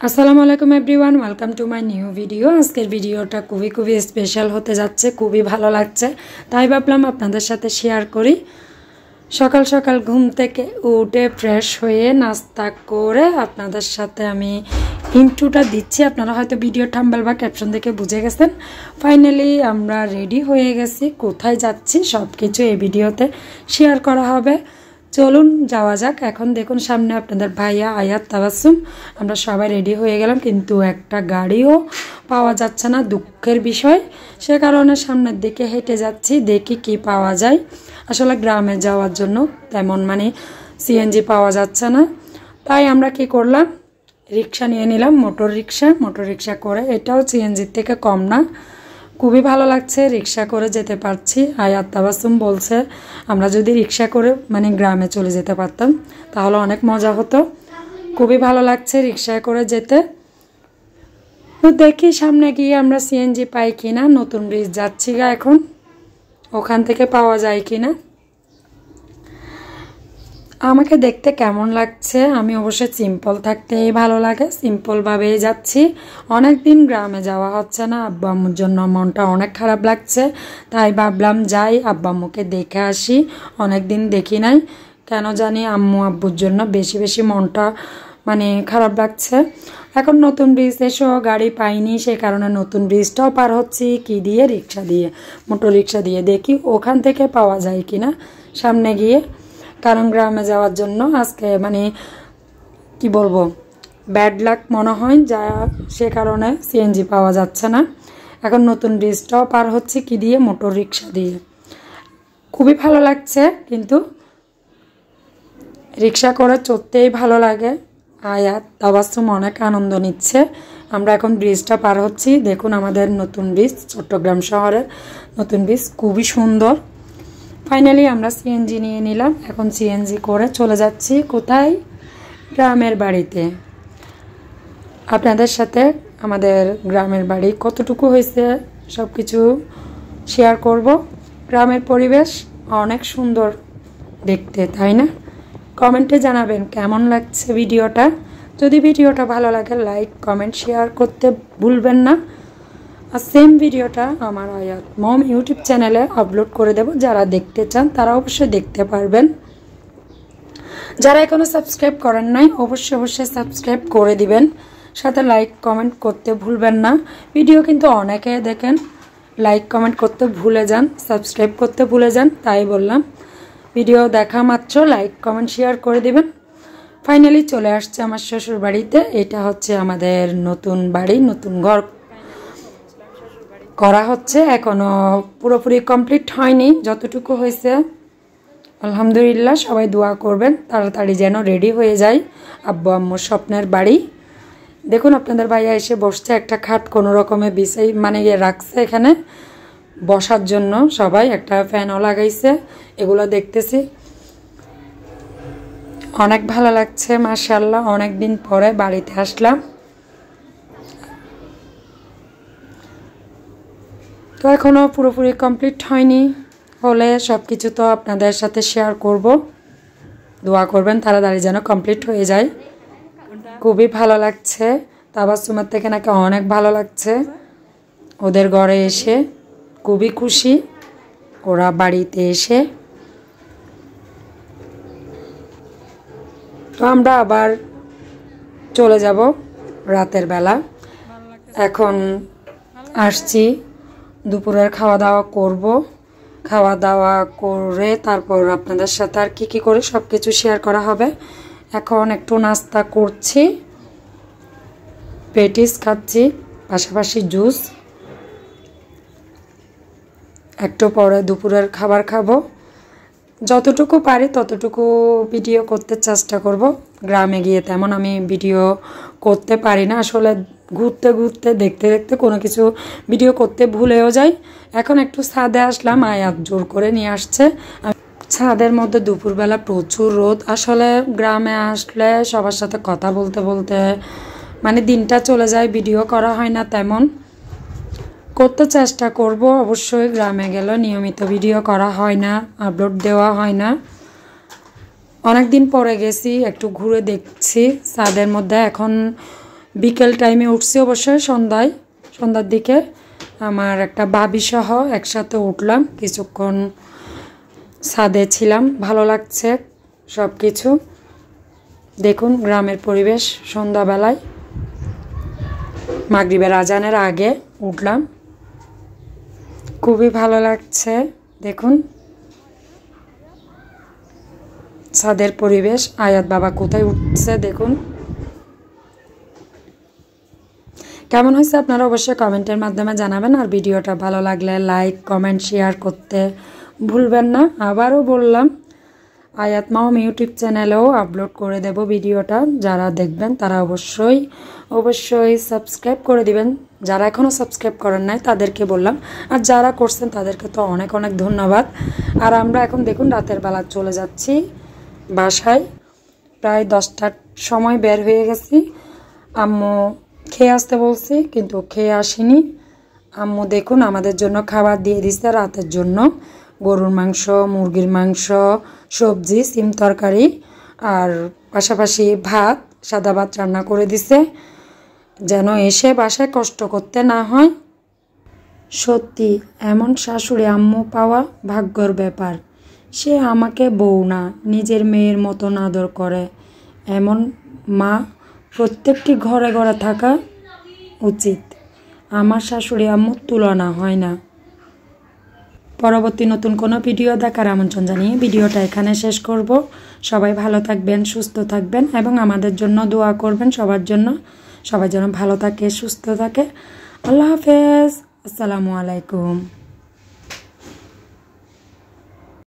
আসসালামু আলাইকুম everyone, welcome to my new video. আজকের ভিডিওটা খুবই স্পেশাল হতে যাচ্ছে, খুবই ভালো লাগছে, তাই ভাবলাম আপনাদের সাথে শেয়ার করি। সকাল সকাল ঘুম থেকে উঠে ফ্রেশ হয়ে নাস্তা করে আপনাদের সাথে আমি ইন্ট্রোটা দিচ্ছি। আপনারা হয়তো ভিডিও থাম্বনেল বা ক্যাপশন দেখে বুঝে গেছেন। ফাইনালি আমরা রেডি হয়ে গেছি, কোথায় যাচ্ছি সব কিছু এই ভিডিওতে শেয়ার করা হবে। চলুন যাওয়া যাক। এখন দেখুন সামনে আপনাদের ভাইয়া, আয়াত, তাবাসসুম, আমরা সবাই রেডি হয়ে গেলাম, কিন্তু একটা গাড়িও পাওয়া যাচ্ছে না, দুঃখের বিষয়। সে কারণে সামনের দিকে হেঁটে যাচ্ছি, দেখি কি পাওয়া যায়। আসলে গ্রামে যাওয়ার জন্য তেমন সিএনজি পাওয়া যাচ্ছে না, তাই আমরা কি করলাম, রিক্সা নিয়ে নিলাম, মোটর রিক্সা করে। এটাও সিএনজির থেকে কম না, খুবই ভালো লাগছে, রিক্সা করে যেতে পারছি। আয়াত, তাবাসসুম বলছে আমরা যদি রিক্সা করে গ্রামে চলে যেতে পারতাম তাহলে অনেক মজা হতো। খুবই ভালো লাগছে রিক্সায় করে যেতে। তো দেখি সামনে গিয়ে আমরা সিএনজি পাই কিনা। নতুন ব্রিজ যাচ্ছি গা এখন, ওখান থেকে পাওয়া যায় কিনা। আমাকে দেখতে কেমন লাগছে, আমি অবশ্যই সিম্পল থাকতেই ভালো লাগে, সিম্পলভাবেই যাচ্ছি। অনেক দিন গ্রামে যাওয়া হচ্ছে না, আব্বু আম্মুর জন্য মনটা অনেক খারাপ লাগছে, তাই ভাবলাম যাই আব্বু আম্মুকে দেখে আসি। অনেক দিন দেখি নাই, কেন জানি আম্মু আব্বুর জন্য বেশি মনটা খারাপ লাগছে। এখন নতুন ব্রিজ এসেও গাড়ি পাইনি, সে কারণে নতুন ব্রিজটাও পার হচ্ছি কি দিয়ে, রিক্সা দিয়ে, মোটর রিক্সা দিয়ে। দেখি ওখান থেকে পাওয়া যায় কিনা সামনে গিয়ে, কারণ গ্রামে যাওয়ার জন্য আজকে কি বলবো, ব্যাড লাক মনে হয় যা, সে কারণে সিএনজি পাওয়া যাচ্ছে না। এখন নতুন ব্রিজটাও পার হচ্ছে কি দিয়ে, মোটর রিক্সা দিয়ে। খুবই ভালো লাগছে, কিন্তু রিক্সা করে চড়তেই ভালো লাগে। আয়াত, তাবাসসুম অনেক আনন্দ নিচ্ছে। আমরা এখন ব্রিজটা পার হচ্ছি। দেখুন আমাদের নতুন ব্রিজ, চট্টগ্রাম শহরের নতুন ব্রিজ, খুবই সুন্দর। ফাইনালি আমরা সিএনজি নিয়ে নিলাম, এখন সিএনজি করে চলে যাচ্ছি কোথায়, গ্রামের বাড়িতে। আপনাদের সাথে আমাদের গ্রামের বাড়ি কতটুকু হয়েছে সব কিছু শেয়ার করব। গ্রামের পরিবেশ অনেক সুন্দর দেখতে, তাই না? কমেন্টে জানাবেন কেমন লাগছে ভিডিওটা। যদি ভিডিওটা ভালো লাগে লাইক, কমেন্ট, শেয়ার করতে ভুলবেন না। আর সেম ভিডিওটা আমার আয়াত মম ইউটিউব চ্যানেলে আপলোড করে দেব, যারা দেখতে চান তারা অবশ্যই দেখতে পারবেন। যারা এখনো সাবস্ক্রাইব করেন নাই অবশ্যই সাবস্ক্রাইব করে দিবেন, সাথে লাইক কমেন্ট করতে ভুলবেন না। ভিডিও কিন্তু অনেকে দেখেন লাইক কমেন্ট করতে ভুলে যান, সাবস্ক্রাইব করতে ভুলে যান, তাই বললাম ভিডিও দেখা মাত্র লাইক কমেন্ট শেয়ার করে দিবেন। ফাইনালি চলে আসছে আমার শ্বশুর বাড়িতে। এটা হচ্ছে আমাদের নতুন বাড়ি, নতুন ঘর করা হচ্ছে, এখনো পুরোপুরি কমপ্লিট হয়নি, যতটুকু হয়েছে আলহামদুলিল্লাহ। সবাই দোয়া করবেন তাড়াতাড়ি যেন রেডি হয়ে যায় আব্বু আম্মুর স্বপ্নের বাড়ি। দেখুন আপনাদের ভাইয়া এসে বসছে, একটা খাট কোনো রকমে বিছাই রাখছে এখানে বসার জন্য, সবাই একটা ফ্যানও লাগাইছে, এগুলো দেখতেছি অনেক ভালো লাগছে মাশাআল্লাহ। অনেক দিন পরে বাড়িতে আসলাম, তো এখনও পুরোপুরি কমপ্লিট হয়নি, হলে সব কিছু তো আপনাদের সাথে শেয়ার করব। দোয়া করবেন তাড়াতাড়ি যেন কমপ্লিট হয়ে যায়। খুবই ভালো লাগছে, তাবাসসুমের থেকে নাকি অনেক ভালো লাগছে ওদের ঘরে এসে, খুবই খুশি ওরা বাড়িতে এসে। তো আমরা আবার চলে যাব রাতের বেলা। এখন আসছি, দুপুরের খাওয়া দাওয়া করব, খাওয়া দাওয়া করে তারপর আপনাদের সাথে আর কি করে সব কিছু শেয়ার করা হবে। এখন একটু নাস্তা করছি, পেটিস খাচ্ছি, পাশাপাশি জুস। একটু পরে দুপুরের খাবার খাবো। যতটুকু পারি ততটুকু ভিডিও করতে চেষ্টা করব। গ্রামে গিয়ে তেমন আমি ভিডিও করতে পারি না, আসলে ঘুরতে দেখতে কোনো কিছু ভিডিও করতে ভুলেও যাই। এখন একটু ছাদে আসলাম, আয়াত জোর করে নিয়ে আসছে। ছাদের মধ্যে দুপুরবেলা প্রচুর রোদ, আসলে গ্রামে আসলে সবার সাথে কথা বলতে দিনটা চলে যায়, ভিডিও করা হয় না তেমন। করতে চেষ্টা করব অবশ্যই, গ্রামে গেলে নিয়মিত ভিডিও করা হয় না, আপলোড দেওয়া হয় না। অনেক দিন পরে গেছি, একটু ঘুরে দেখছি ছাদের মধ্যে। এখন বিকেল টাইমে উঠছি অবশ্যই সন্ধ্যার দিকে আমার একটা বাবি সহ একসাথে উঠলাম, কিছুক্ষণ ছাদে ছিলাম, ভালো লাগছে সব কিছু। দেখুন গ্রামের পরিবেশ, সন্ধ্যাবেলায় মাগরিবের আজানের আগে উঠলাম, খুবই ভালো লাগছে। দেখুন ছাদের পরিবেশ। আয়াত বাবা কোথায় উঠছে দেখুন। কেমন হয়েছে আপনারা অবশ্যই কমেন্টের মাধ্যমে জানাবেন। আর ভিডিওটা ভালো লাগলে লাইক কমেন্ট শেয়ার করতে ভুলবেন না। আবারও বললাম আয়াত মাম ইউটিউব চ্যানেলেও আপলোড করে দেব ভিডিওটা, যারা দেখবেন তারা অবশ্যই সাবস্ক্রাইব করে দিবেন। যারা এখনও সাবস্ক্রাইব করেন নাই তাদেরকে বললাম, আর যারা করছেন তাদেরকে তো অনেক অনেক ধন্যবাদ। আর আমরা এখন দেখুন রাতের বেলা চলে যাচ্ছি বাসায়, প্রায় 10টার সময় বের হয়ে গেছি। আম্মু খেয়ে আসতে বলছি কিন্তু খেয়ে আসিনি। আম্মু দেখুন আমাদের জন্য খাবার দিয়ে দিচ্ছে রাতের জন্য, গরুর মাংস, মুরগির মাংস, সবজি, সিম তরকারি আর পাশাপাশি ভাত, সাদা ভাত রান্না করে দিছে, যেন এসে বাসায় কষ্ট করতে না হয়। সত্যি এমন শাশুড়ি আম্মু পাওয়া ভাগ্যর ব্যাপার। সে আমাকে বউ না, নিজের মেয়ের মতন আদর করে। এমন মা প্রত্যেকটি ঘরে ঘরে থাকা উচিত। আমার শাশুড়ি আম্মুর তুলনা হয় না। পরবর্তী নতুন কোনো ভিডিও দেখার আমন্ত্রণ জানিয়ে ভিডিওটা এখানে শেষ করব। সবাই ভালো থাকবেন, সুস্থ থাকবেন এবং আমাদের জন্য দোয়া করবেন, সবাই যেন ভালো থাকে, সুস্থ থাকে। আল্লাহ হাফেজ, আসসালামু আলাইকুম।